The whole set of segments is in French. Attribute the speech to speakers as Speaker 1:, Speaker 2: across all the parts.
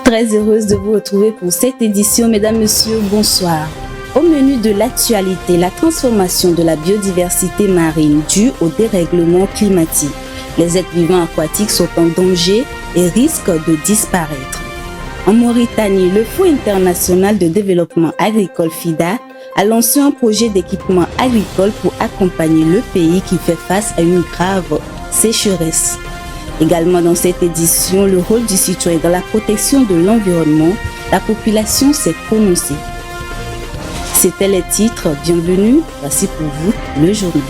Speaker 1: Très heureuse de vous retrouver pour cette édition. Mesdames, Messieurs, bonsoir. Au menu de l'actualité, la transformation de la biodiversité marine due au dérèglement climatique. Les êtres vivants aquatiques sont en danger et risquent de disparaître. En Mauritanie, le Fonds international de développement agricole FIDA a lancé un projet d'équipement agricole pour accompagner le pays qui fait face à une grave sécheresse. Également dans cette édition, le rôle du citoyen dans la protection de l'environnement, la population s'est prononcée. C'étaient les titres. Bienvenue, voici pour vous le journal.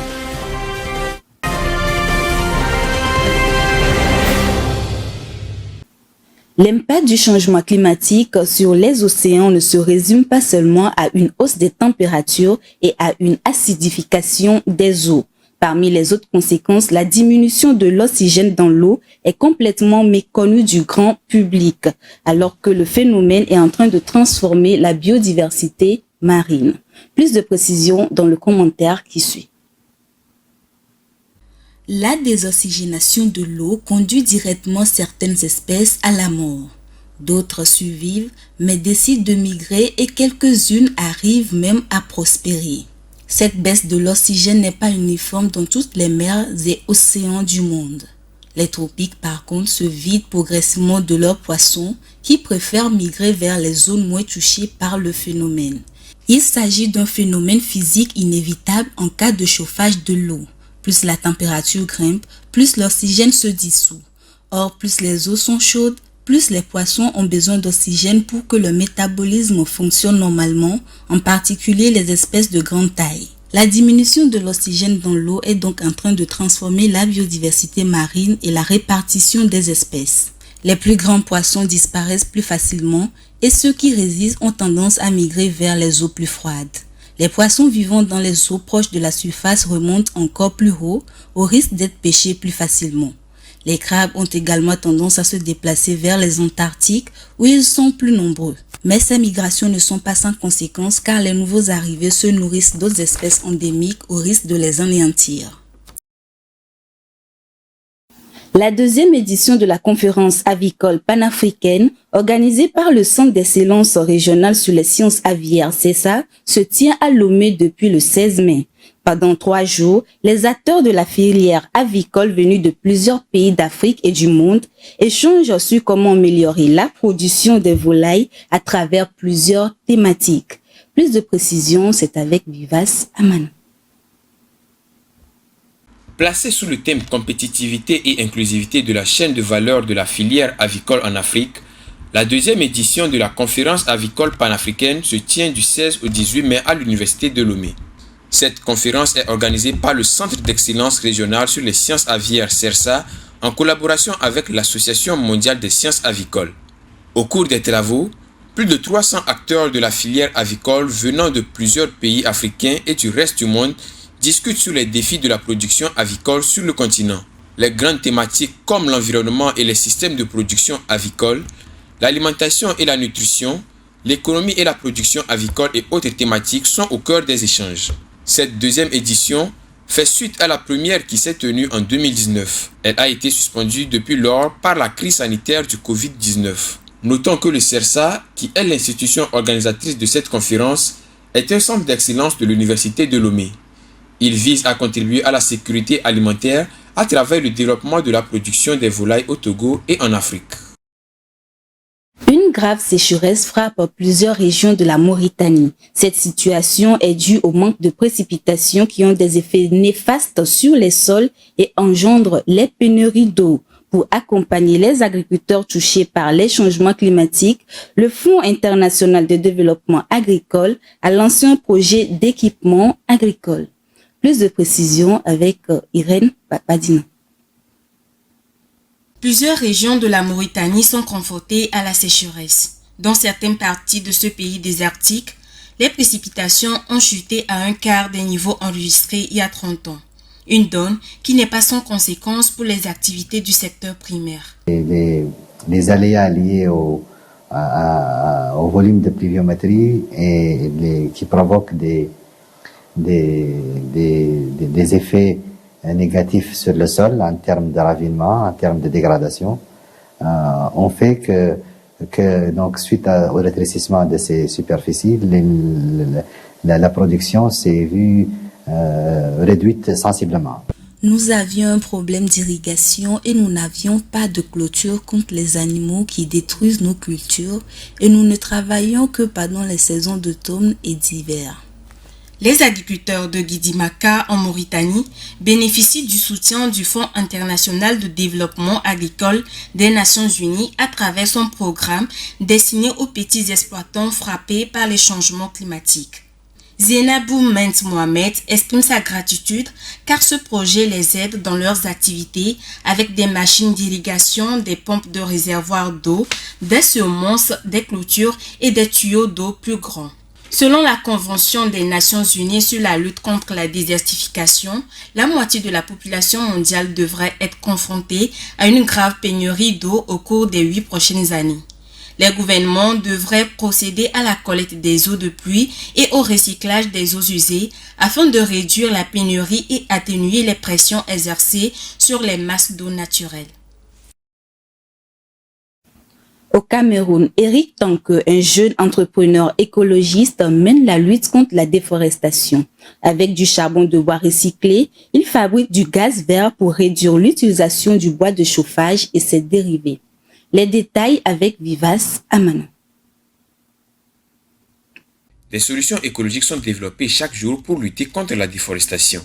Speaker 1: L'impact du changement climatique sur les océans ne se résume pas seulement à une hausse des températures et à une acidification des eaux. Parmi les autres conséquences, la diminution de l'oxygène dans l'eau est complètement méconnue du grand public, alors que le phénomène est en train de transformer la biodiversité marine. Plus de précisions dans le commentaire qui suit. La désoxygénation de l'eau conduit directement certaines espèces à la mort. D'autres survivent, mais décident de migrer et quelques-unes arrivent même à prospérer. Cette baisse de l'oxygène n'est pas uniforme dans toutes les mers et océans du monde. Les tropiques, par contre, se vident progressivement de leurs poissons qui préfèrent migrer vers les zones moins touchées par le phénomène. Il s'agit d'un phénomène physique inévitable en cas de chauffage de l'eau. Plus la température grimpe, plus l'oxygène se dissout. Or, plus les eaux sont chaudes, plus les poissons ont besoin d'oxygène pour que le métabolisme fonctionne normalement, en particulier les espèces de grande taille. La diminution de l'oxygène dans l'eau est donc en train de transformer la biodiversité marine et la répartition des espèces. Les plus grands poissons disparaissent plus facilement et ceux qui résistent ont tendance à migrer vers les eaux plus froides. Les poissons vivant dans les eaux proches de la surface remontent encore plus haut au risque d'être pêchés plus facilement. Les crabes ont également tendance à se déplacer vers les Antarctiques où ils sont plus nombreux. Mais ces migrations ne sont pas sans conséquences car les nouveaux arrivés se nourrissent d'autres espèces endémiques au risque de les anéantir. La deuxième édition de la conférence avicole panafricaine, organisée par le Centre d'excellence régionale sur les sciences aviaires CESA, se tient à Lomé depuis le 16 mai. Pendant 3 jours, les acteurs de la filière avicole venus de plusieurs pays d'Afrique et du monde échangent sur comment améliorer la production des volailles à travers plusieurs thématiques. Plus de précisions, c'est avec Vivace Aman.
Speaker 2: Placée sous le thème compétitivité et inclusivité de la chaîne de valeur de la filière avicole en Afrique, la deuxième édition de la conférence avicole panafricaine se tient du 16 au 18 mai à l'université de Lomé. Cette conférence est organisée par le Centre d'excellence régionale sur les sciences aviaires CERSA en collaboration avec l'Association mondiale des sciences avicoles. Au cours des travaux, plus de 300 acteurs de la filière avicole venant de plusieurs pays africains et du reste du monde discutent sur les défis de la production avicole sur le continent. Les grandes thématiques comme l'environnement et les systèmes de production avicole, l'alimentation et la nutrition, l'économie et la production avicole et autres thématiques sont au cœur des échanges. Cette deuxième édition fait suite à la première qui s'est tenue en 2019. Elle a été suspendue depuis lors par la crise sanitaire du Covid-19. Notons que le CERSA, qui est l'institution organisatrice de cette conférence, est un centre d'excellence de l'université de Lomé. Il vise à contribuer à la sécurité alimentaire à travers le développement de la production des volailles au Togo et en Afrique.
Speaker 1: Une grave sécheresse frappe plusieurs régions de la Mauritanie. Cette situation est due au manque de précipitations qui ont des effets néfastes sur les sols et engendrent les pénuries d'eau. Pour accompagner les agriculteurs touchés par les changements climatiques, le Fonds international de développement agricole a lancé un projet d'équipement agricole. Plus de précisions avec Irène Papadina.
Speaker 3: Plusieurs régions de la Mauritanie sont confrontées à la sécheresse. Dans certaines parties de ce pays désertique, les précipitations ont chuté à un quart des niveaux enregistrés il y a 30 ans. Une donne qui n'est pas sans conséquence pour les activités du secteur primaire.
Speaker 4: Les aléas liés au volume de pluviométrie et qui provoquent des effets négatifs sur le sol en termes de ravinement, en termes de dégradation, ont fait que que donc suite au rétrécissement de ces superficies, la production s'est vue réduite sensiblement.
Speaker 1: Nous avions un problème d'irrigation et nous n'avions pas de clôture contre les animaux qui détruisent nos cultures et nous ne travaillions que pendant les saisons d'automne et d'hiver.
Speaker 3: Les agriculteurs de Guidimaka en Mauritanie bénéficient du soutien du Fonds international de développement agricole des Nations Unies à travers son programme destiné aux petits exploitants frappés par les changements climatiques. Zainabou Ment Mohamed exprime sa gratitude car ce projet les aide dans leurs activités avec des machines d'irrigation, des pompes de réservoirs d'eau, des semences, des clôtures et des tuyaux d'eau plus grands. Selon la Convention des Nations Unies sur la lutte contre la désertification, la moitié de la population mondiale devrait être confrontée à une grave pénurie d'eau au cours des 8 prochaines années. Les gouvernements devraient procéder à la collecte des eaux de pluie et au recyclage des eaux usées afin de réduire la pénurie et atténuer les pressions exercées sur les masses d'eau naturelles.
Speaker 1: Au Cameroun, Eric Tanque, un jeune entrepreneur écologiste, mène la lutte contre la déforestation. Avec du charbon de bois recyclé, il fabrique du gaz vert pour réduire l'utilisation du bois de chauffage et ses dérivés. Les détails avec Vivace Amana.
Speaker 2: Des solutions écologiques sont développées chaque jour pour lutter contre la déforestation.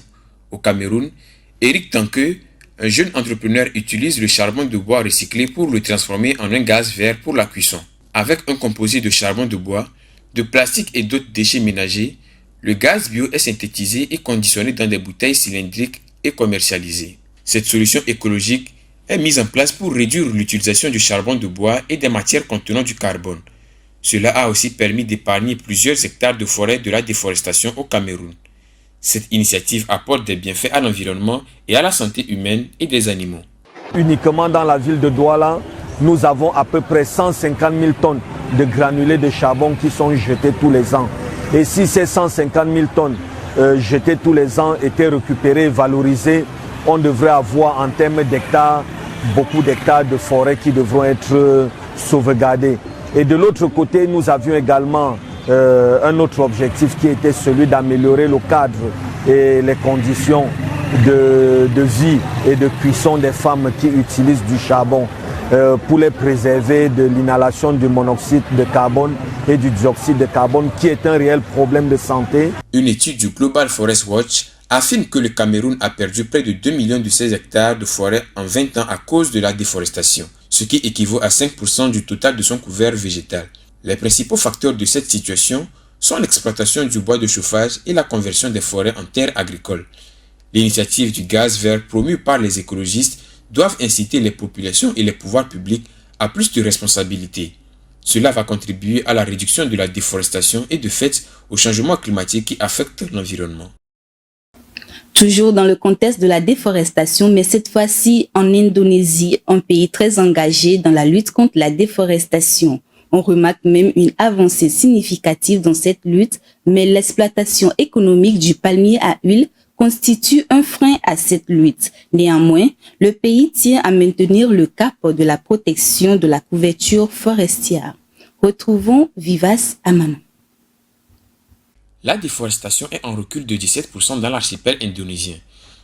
Speaker 2: Au Cameroun, Eric Tanque, un jeune entrepreneur, utilise le charbon de bois recyclé pour le transformer en un gaz vert pour la cuisson. Avec un composé de charbon de bois, de plastique et d'autres déchets ménagers, le gaz bio est synthétisé et conditionné dans des bouteilles cylindriques et commercialisé. Cette solution écologique est mise en place pour réduire l'utilisation du charbon de bois et des matières contenant du carbone. Cela a aussi permis d'épargner plusieurs hectares de forêt de la déforestation au Cameroun. Cette initiative apporte des bienfaits à l'environnement et à la santé humaine et des animaux.
Speaker 5: Uniquement dans la ville de Douala, nous avons à peu près 150 000 tonnes de granulés de charbon qui sont jetés tous les ans. Et si ces 150 000 tonnes jetées tous les ans étaient récupérées, valorisées, on devrait avoir en termes d'hectares, beaucoup d'hectares de forêt qui devront être sauvegardés. Et de l'autre côté, nous avions également un autre objectif qui était celui d'améliorer le cadre et les conditions de vie et de cuisson des femmes qui utilisent du charbon pour les préserver de l'inhalation du monoxyde de carbone et du dioxyde de carbone qui est un réel problème de santé.
Speaker 2: Une étude du Global Forest Watch affirme que le Cameroun a perdu près de 2 millions de ses hectares de forêt en 20 ans à cause de la déforestation, ce qui équivaut à 5% du total de son couvert végétal. Les principaux facteurs de cette situation sont l'exploitation du bois de chauffage et la conversion des forêts en terres agricoles. L'initiative du gaz vert promue par les écologistes doivent inciter les populations et les pouvoirs publics à plus de responsabilités. Cela va contribuer à la réduction de la déforestation et de fait au changement climatique qui affecte l'environnement.
Speaker 1: Toujours dans le contexte de la déforestation, mais cette fois-ci en Indonésie, un pays très engagé dans la lutte contre la déforestation. On remarque même une avancée significative dans cette lutte, mais l'exploitation économique du palmier à huile constitue un frein à cette lutte. Néanmoins, le pays tient à maintenir le cap de la protection de la couverture forestière. Retrouvons Vivace Amana.
Speaker 2: La déforestation est en recul de 17% dans l'archipel indonésien.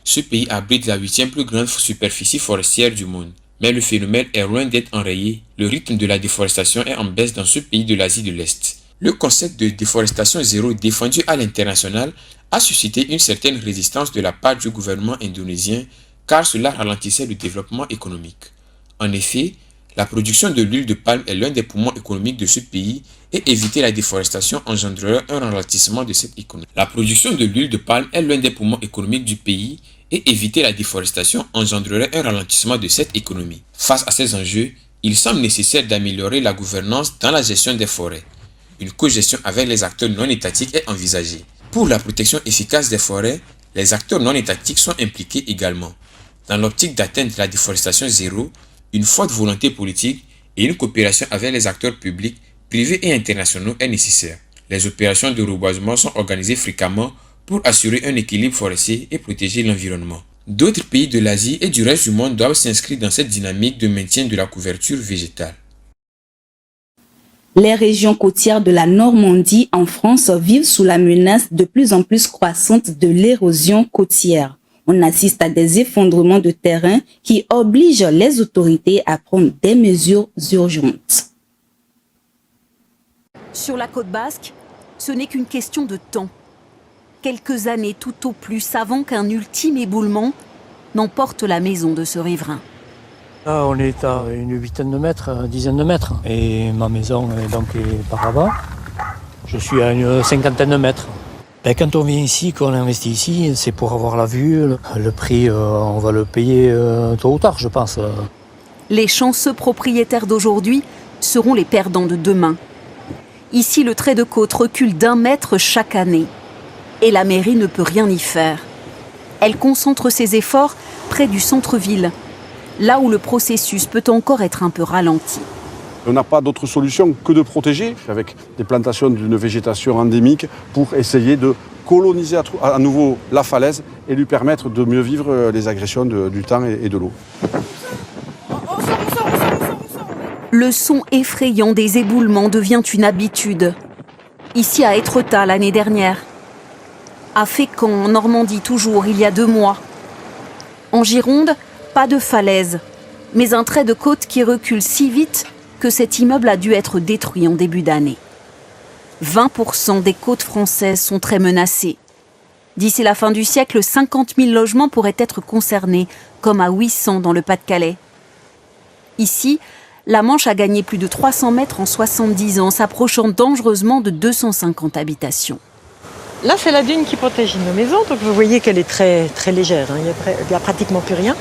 Speaker 2: Ce pays abrite la 8e plus grande superficie forestière du monde. Mais le phénomène est loin d'être enrayé. Le rythme de la déforestation est en baisse dans ce pays de l'Asie de l'Est. Le concept de déforestation zéro défendu à l'international a suscité une certaine résistance de la part du gouvernement indonésien car cela ralentissait le développement économique. En effet, la production de l'huile de palme est l'un des poumons économiques de ce pays et éviter la déforestation engendrerait un ralentissement de cette économie. La production de l'huile de palme est l'un des poumons économiques du pays et éviter la déforestation engendrerait un ralentissement de cette économie. Face à ces enjeux, il semble nécessaire d'améliorer la gouvernance dans la gestion des forêts. Une cogestion avec les acteurs non étatiques est envisagée. Pour la protection efficace des forêts, les acteurs non étatiques sont impliqués également. Dans l'optique d'atteindre la déforestation zéro, une forte volonté politique et une coopération avec les acteurs publics, privés et internationaux est nécessaire. Les opérations de reboisement sont organisées fréquemment pour assurer un équilibre forestier et protéger l'environnement. D'autres pays de l'Asie et du reste du monde doivent s'inscrire dans cette dynamique de maintien de la couverture végétale.
Speaker 1: Les régions côtières de la Normandie en France vivent sous la menace de plus en plus croissante de l'érosion côtière. On assiste à des effondrements de terrain qui obligent les autorités à prendre des mesures urgentes.
Speaker 6: Sur la côte basque, ce n'est qu'une question de temps. Quelques années tout au plus avant qu'un ultime éboulement n'emporte la maison de ce riverain.
Speaker 7: Là, on est à une vingtaine de mètres, une dizaine de mètres. Et ma maison est par là-bas. Je suis à une cinquantaine de mètres. Et quand on vient ici, qu'on investit ici, c'est pour avoir la vue. Le prix, on va le payer tôt ou tard, je pense.
Speaker 6: Les chanceux propriétaires d'aujourd'hui seront les perdants de demain. Ici, le trait de côte recule d'1 mètre chaque année. Et la mairie ne peut rien y faire. Elle concentre ses efforts près du centre-ville, là où le processus peut encore être un peu ralenti.
Speaker 8: On n'a pas d'autre solution que de protéger, avec des plantations d'une végétation endémique, pour essayer de coloniser à nouveau la falaise et lui permettre de mieux vivre les agressions du temps et de l'eau.
Speaker 6: Le son effrayant des éboulements devient une habitude. Ici à Étretat l'année dernière. À Fécamp, en Normandie toujours, il y a 2 mois. En Gironde, pas de falaise, mais un trait de côte qui recule si vite que cet immeuble a dû être détruit en début d'année. 20% des côtes françaises sont très menacées. D'ici la fin du siècle, 50 000 logements pourraient être concernés, comme à 800 dans le Pas-de-Calais. Ici, la Manche a gagné plus de 300 mètres en 70 ans, s'approchant dangereusement de 250 habitations.
Speaker 9: Là, c'est la dune qui protège nos maisons, donc vous voyez qu'elle est très, très légère. Il n'y a pratiquement plus rien.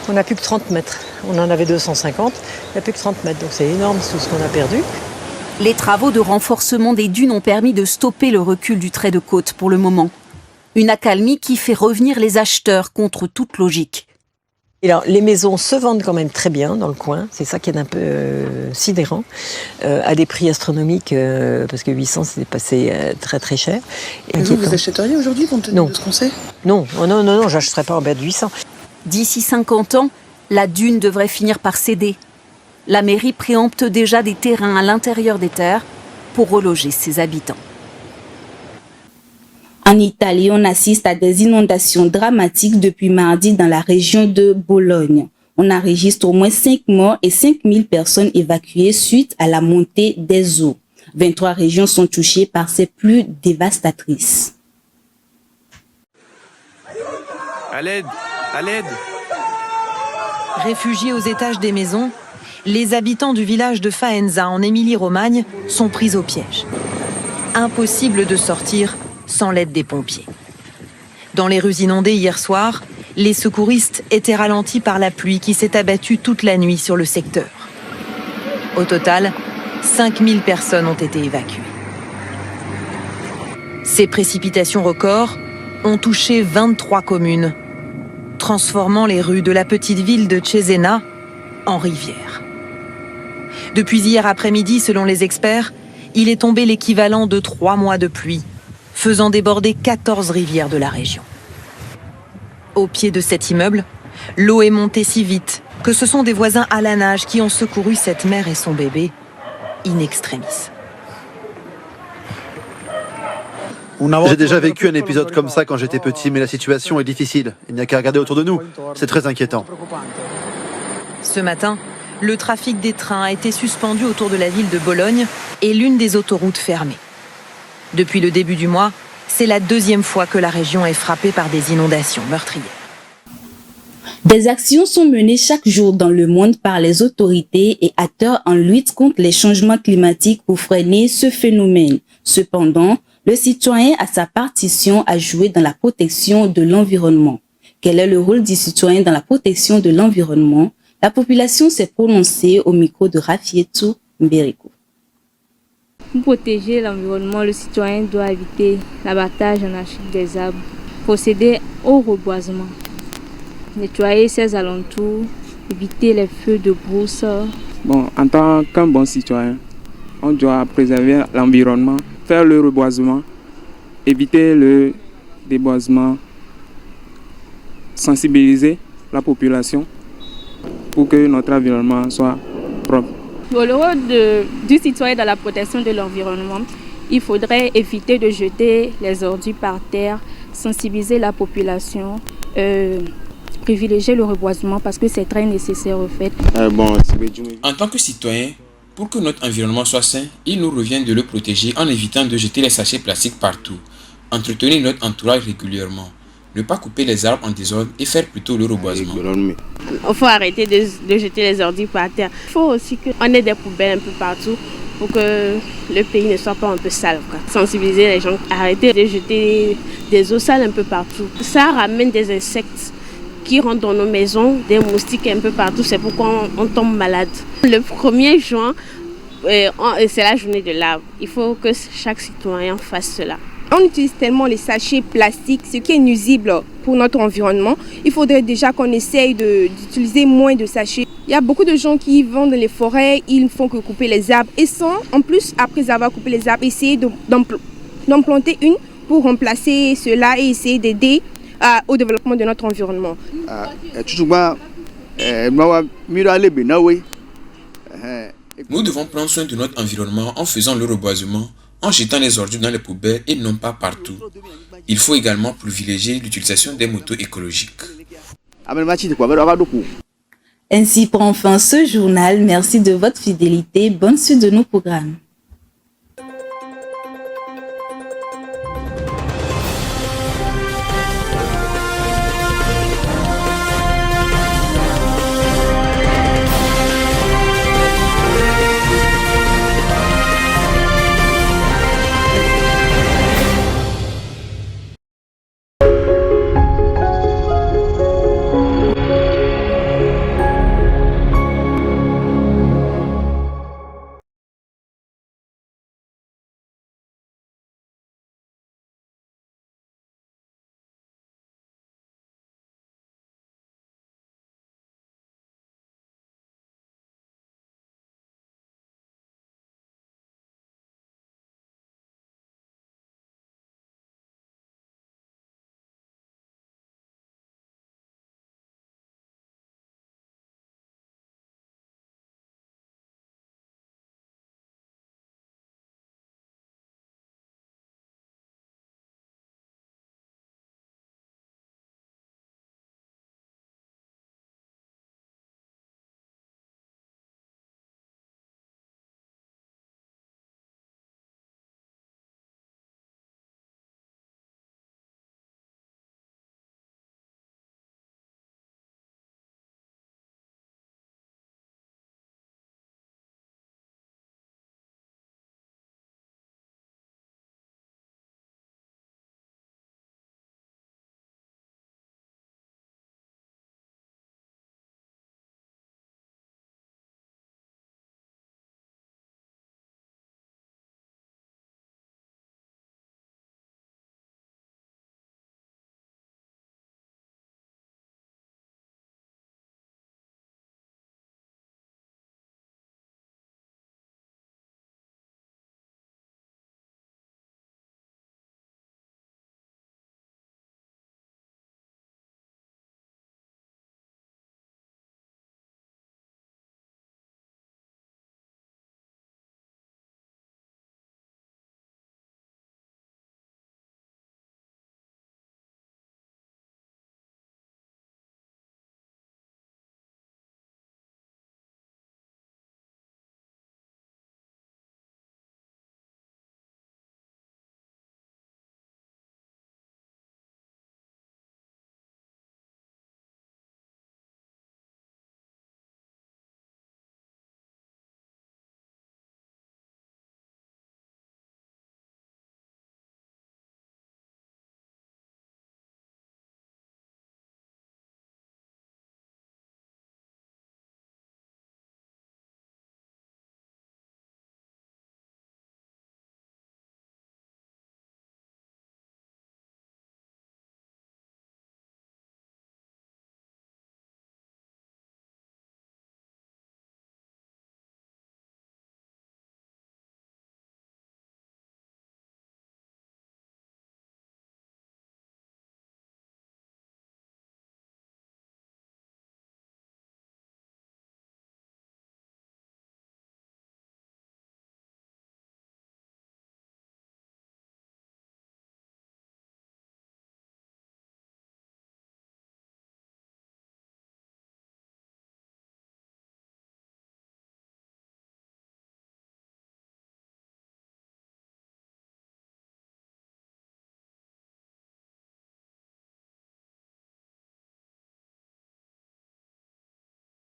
Speaker 9: On n'a plus que 30 mètres. On en avait 250, il n'y a plus que 30 mètres, donc c'est énorme tout ce qu'on a perdu.
Speaker 6: Les travaux de renforcement des dunes ont permis de stopper le recul du trait de côte pour le moment. Une accalmie qui fait revenir les acheteurs contre toute logique.
Speaker 9: Et alors, les maisons se vendent quand même très bien dans le coin, c'est ça qui est un peu sidérant, à des prix astronomiques, parce que 800 c'est passé très très cher.
Speaker 10: Et vous achèteriez aujourd'hui compte tenu de ce qu'on sait ?
Speaker 9: Non, j'achèterais pas en bas de 800.
Speaker 6: D'ici 50 ans, la dune devrait finir par céder. La mairie préempte déjà des terrains à l'intérieur des terres pour reloger ses habitants.
Speaker 1: En Italie, on assiste à des inondations dramatiques depuis mardi dans la région de Bologne. On enregistre au moins 5 morts et 5000 personnes évacuées suite à la montée des eaux. 23 régions sont touchées par ces pluies dévastatrices.
Speaker 11: À l'aide, à l'aide!
Speaker 12: Réfugiés aux étages des maisons, les habitants du village de Faenza en Émilie-Romagne sont pris au piège. Impossible de sortir sans l'aide des pompiers. Dans les rues inondées hier soir, les secouristes étaient ralentis par la pluie qui s'est abattue toute la nuit sur le secteur. Au total, 5000 personnes ont été évacuées. Ces précipitations records ont touché 23 communes, transformant les rues de la petite ville de Cesena en rivière. Depuis hier après-midi, selon les experts, il est tombé l'équivalent de 3 mois de pluie, faisant déborder 14 rivières de la région. Au pied de cet immeuble, l'eau est montée si vite que ce sont des voisins à la nage qui ont secouru cette mère et son bébé in extremis.
Speaker 13: J'ai déjà vécu un épisode comme ça quand j'étais petit, mais la situation est difficile. Il n'y a qu'à regarder autour de nous. C'est très inquiétant.
Speaker 12: Ce matin, le trafic des trains a été suspendu autour de la ville de Bologne et l'une des autoroutes fermées. Depuis le début du mois, c'est la 2e fois que la région est frappée par des inondations meurtrières.
Speaker 1: Des actions sont menées chaque jour dans le monde par les autorités et acteurs en lutte contre les changements climatiques pour freiner ce phénomène. Cependant, le citoyen a sa partition à jouer dans la protection de l'environnement. Quel est le rôle du citoyen dans la protection de l'environnement? La population s'est prononcée au micro de Rafietou Mberikou.
Speaker 14: Pour protéger l'environnement, le citoyen doit éviter l'abattage anarchique des arbres, procéder au reboisement, nettoyer ses alentours, éviter les feux de brousse.
Speaker 15: En tant qu'un bon citoyen, on doit préserver l'environnement, faire le reboisement, éviter le déboisement, sensibiliser la population pour que notre environnement soit propre.
Speaker 14: Pour le rôle du citoyen dans la protection de l'environnement, il faudrait éviter de jeter les ordures par terre, sensibiliser la population, privilégier le reboisement parce que c'est très nécessaire au fait.
Speaker 2: En tant que citoyen, pour que notre environnement soit sain, il nous revient de le protéger en évitant de jeter les sachets plastiques partout, entretenir notre entourage régulièrement, ne pas couper les arbres en désordre et faire plutôt le reboisement.
Speaker 16: Il faut arrêter de jeter les ordures par terre. Il faut aussi qu'on ait des poubelles un peu partout pour que le pays ne soit pas un peu sale. Sensibiliser les gens, arrêter de jeter des eaux sales un peu partout. Ça ramène des insectes qui rentrent dans nos maisons, des moustiques un peu partout, c'est pourquoi on tombe malade. Le 1er juin, c'est la journée de l'arbre. Il faut que chaque citoyen fasse cela.
Speaker 17: On utilise tellement les sachets plastiques, ce qui est nuisible pour notre environnement. Il faudrait déjà qu'on essaye d'utiliser moins de sachets. Il y a beaucoup de gens qui vont dans les forêts, ils ne font que couper les arbres et sans, en plus, après avoir coupé les arbres, essayer d'en planter une pour remplacer cela et essayer d'aider au développement de notre environnement.
Speaker 2: Nous devons prendre soin de notre environnement en faisant le reboisement, en jetant les ordures dans les poubelles et non pas partout. Il faut également privilégier l'utilisation des motos écologiques.
Speaker 1: Ainsi prend fin ce journal. Merci de votre fidélité. Bonne suite de nos programmes.